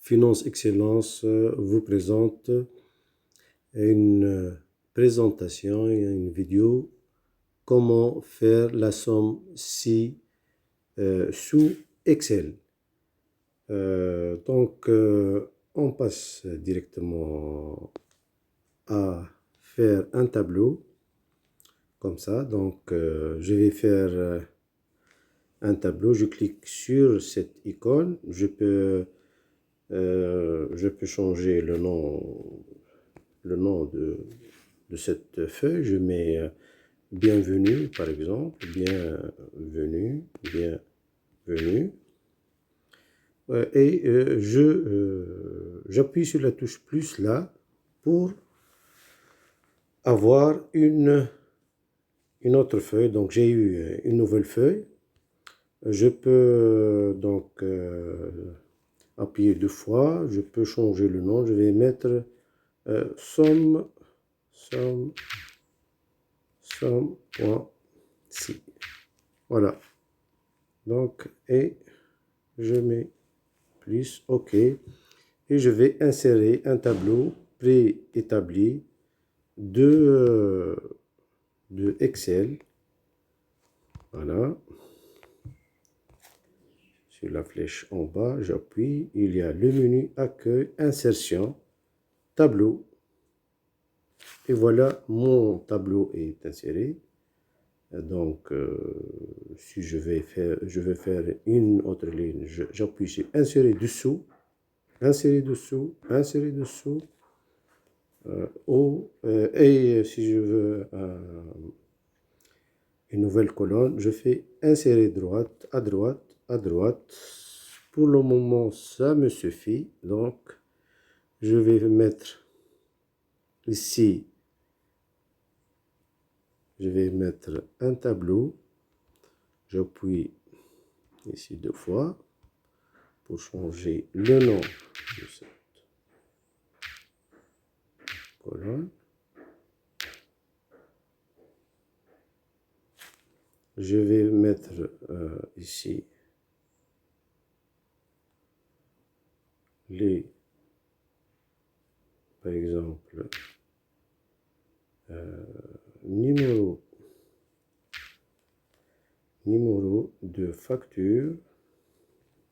Finance Excellence vous présente une présentation, une vidéo, comment faire la somme si sous Excel. On passe directement à faire un tableau, comme ça. Donc, je vais faire un tableau, je clique sur cette icône, je peux changer le nom de cette feuille, je mets bienvenue par exemple, bienvenue, et j'appuie sur la touche plus là pour avoir une autre feuille. Donc j'ai eu une nouvelle feuille. Je peux donc appuyer 2 fois, je peux changer le nom, je vais mettre somme.si. Voilà. Donc, et je mets plus OK. Et je vais insérer un tableau préétabli de Excel. Voilà. Sur la flèche en bas, j'appuie. Il y a le menu Accueil, Insertion, Tableau. Et voilà, mon tableau est inséré. Donc, si je veux faire une autre ligne, j'appuie sur Insérer dessous, Insérer dessous, Insérer dessous. Et si je veux une nouvelle colonne, je fais Insérer droite, à droite, à droite. Pour le moment, ça me suffit. Donc, je vais mettre ici, je vais mettre un tableau. J'appuie ici 2 fois pour changer le nom de cette colonne. Je vais mettre ici par exemple, numéro de facture,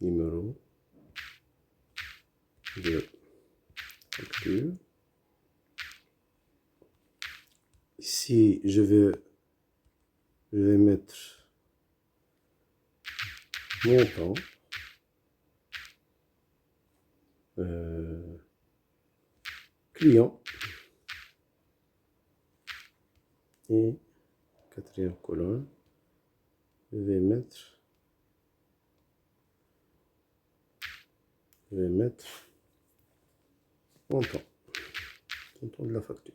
numéro de facture. Ici, je vais mettre montant, client, et quatrième colonne, je vais mettre montant de la facture,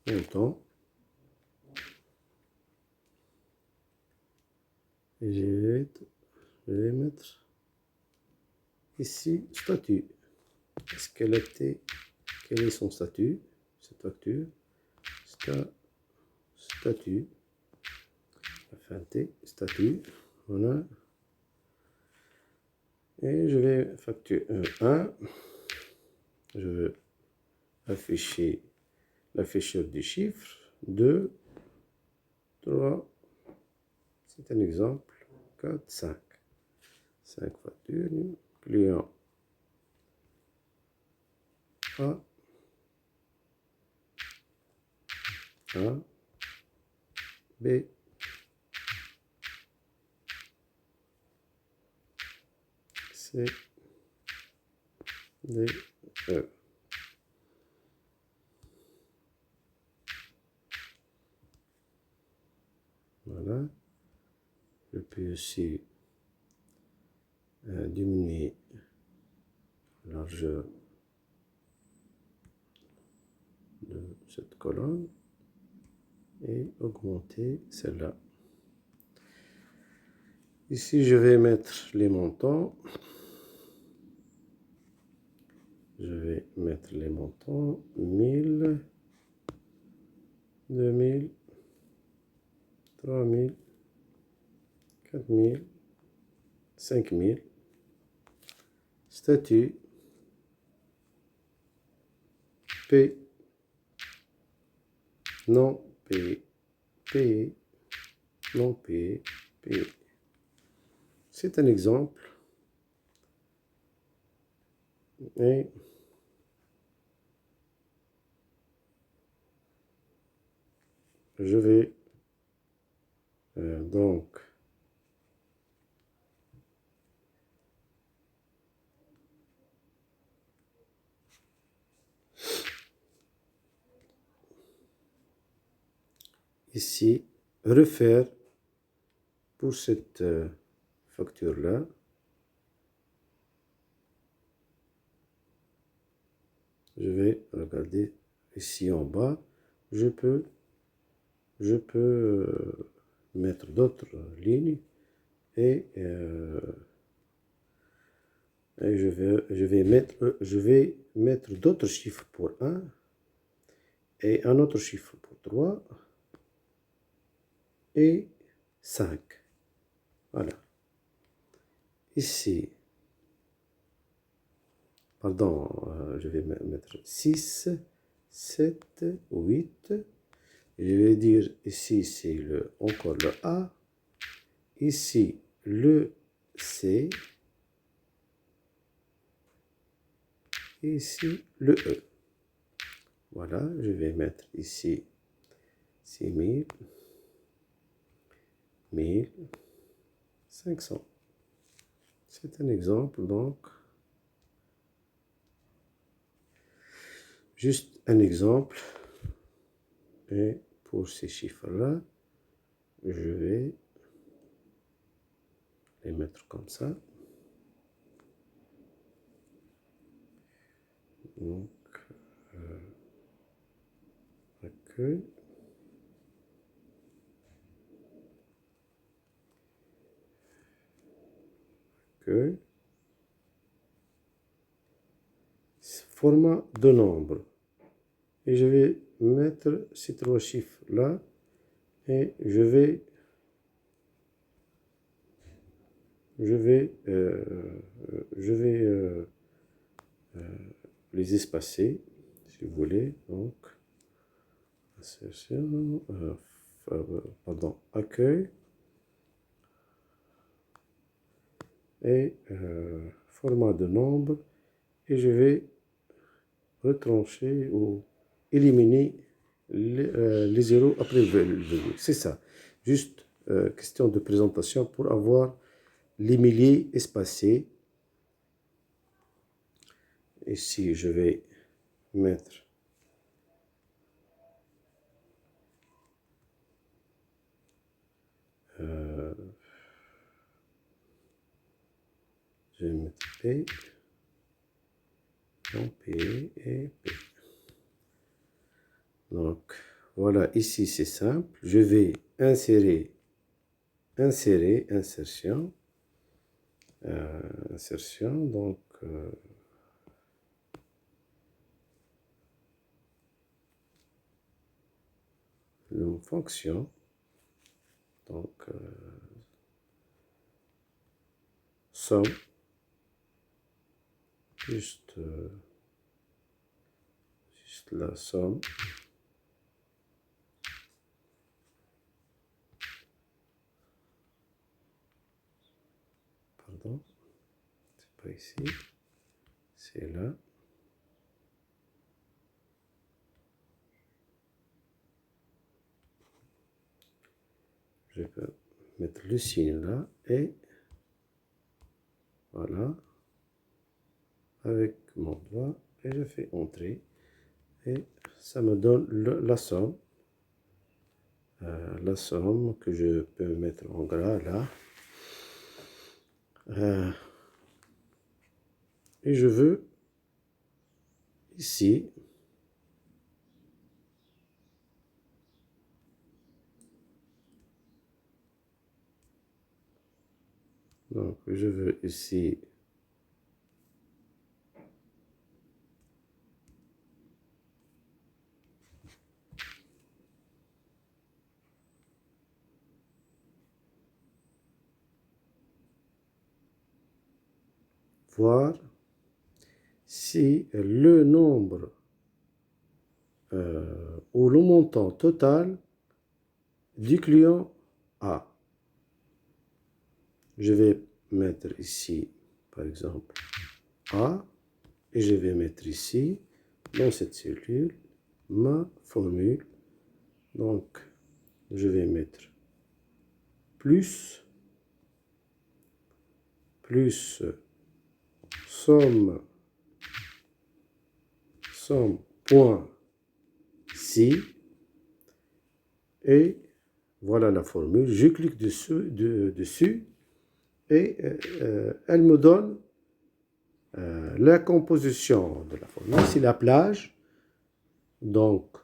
montant, et je vais mettre ici statut. Est-ce qu'elle était, quel est son statut, cette facture? Statut, fin T, statut, voilà. Et je vais facture 1. Je vais afficher l'afficheur des chiffres. 2, 3, c'est un exemple. 4, 5. 5 factures. Client A, B, C, D, E. Voilà. Je peux aussi diminuer la largeur de cette colonne et augmenter celle-là. Ici, je vais mettre les montants. Je vais mettre les montants 1000, 2000, 3000, 4000, 5000. Statut, P, non P, P, non P, P. C'est un exemple. Et je vais donc ici refaire pour cette facture-là. Je vais regarder ici en bas. Je peux mettre d'autres lignes et je vais mettre d'autres chiffres pour 1 et un autre chiffre pour 3 et 5. Voilà. Ici, pardon, je vais mettre 6, 7, 8. Je vais dire ici, c'est encore le A. Ici, le C. Ici, le E. Voilà, je vais mettre ici 6000, 1000, 500. C'est un exemple, donc, juste un exemple. Et pour ces chiffres-là, je vais les mettre comme ça. Donc, accueil. Accueil. Format de nombre. Et je vais mettre ces trois chiffres-là et je vais les espacer, si vous voulez. Donc, insertion, pardon, accueil et format de nombre. Et je vais retrancher ou éliminer les zéros après le virgule. C'est ça. Juste question de présentation pour avoir les milliers espacés. Ici, je vais mettre je vais mettre P, non P et P. Donc, voilà, ici c'est simple. Je vais insérer, insertion. Insertion, donc une fonction. Donc, somme. Juste la somme. Pardon, c'est pas ici, c'est là. Je peux mettre le signe là et voilà, avec mon doigt, et je fais entrer et ça me donne la somme. La somme que je peux mettre en gras là. Et je veux ici donc je veux ici voir si le nombre ou le montant total du client A. Je vais mettre ici, par exemple, A, et je vais mettre ici, dans cette cellule, ma formule. Donc, je vais mettre plus somme point si, et voilà la formule. Je clique dessus et elle me donne la composition de la formule. C'est la plage. Donc,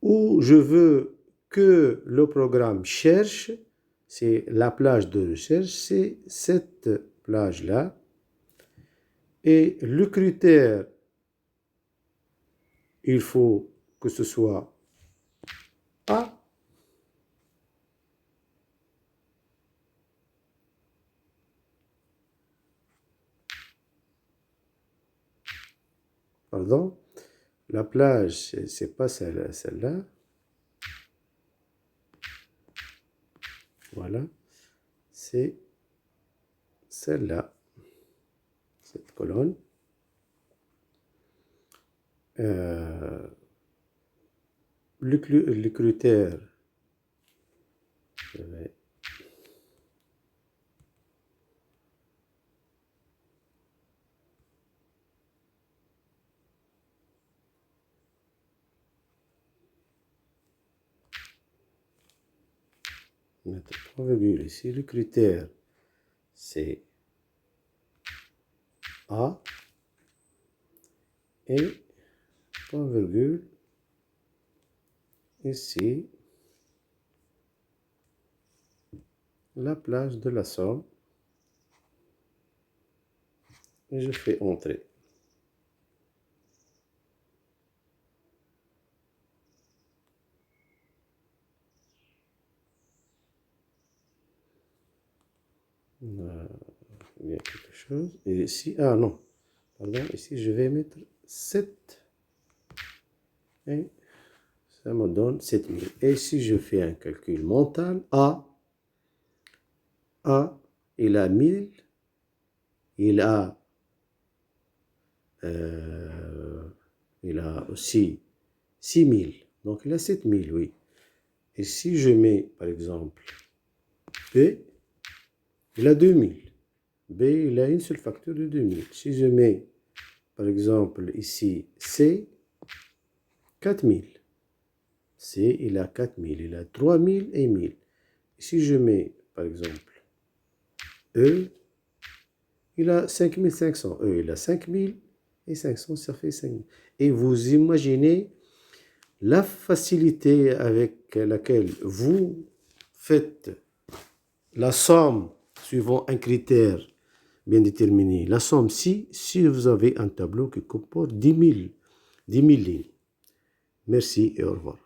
où je veux que le programme cherche, c'est la plage de recherche, c'est cette plage-là. Et le critère, il faut que ce soit A. Pardon, la plage, c'est pas celle-là. Voilà, c'est celle-là, cette colonne. Le critère, je vais mettre 3 virgules ici. Le critère, c'est A et point virgule ici, la plage de la Somme, et je fais entrer. Il y a quelque chose. Et ici, ah non, pardon, ici je vais mettre 7 et ça me donne 7000. Et si je fais un calcul mental, A, il a 1000, il a aussi 6000, donc il a 7000, oui. Et si je mets, par exemple, B, il a 2000. B, il a une seule facture de 2000. Si je mets, par exemple, ici, C, 4000. C, il a 4000. Il a 3000 et 1000. Si je mets, par exemple, E, il a 5500. E, il a 5000 et 500, ça fait 5000. Et vous imaginez la facilité avec laquelle vous faites la somme suivant un critère bien déterminé. La somme si vous avez un tableau qui comporte 10 000 lignes. Merci et au revoir.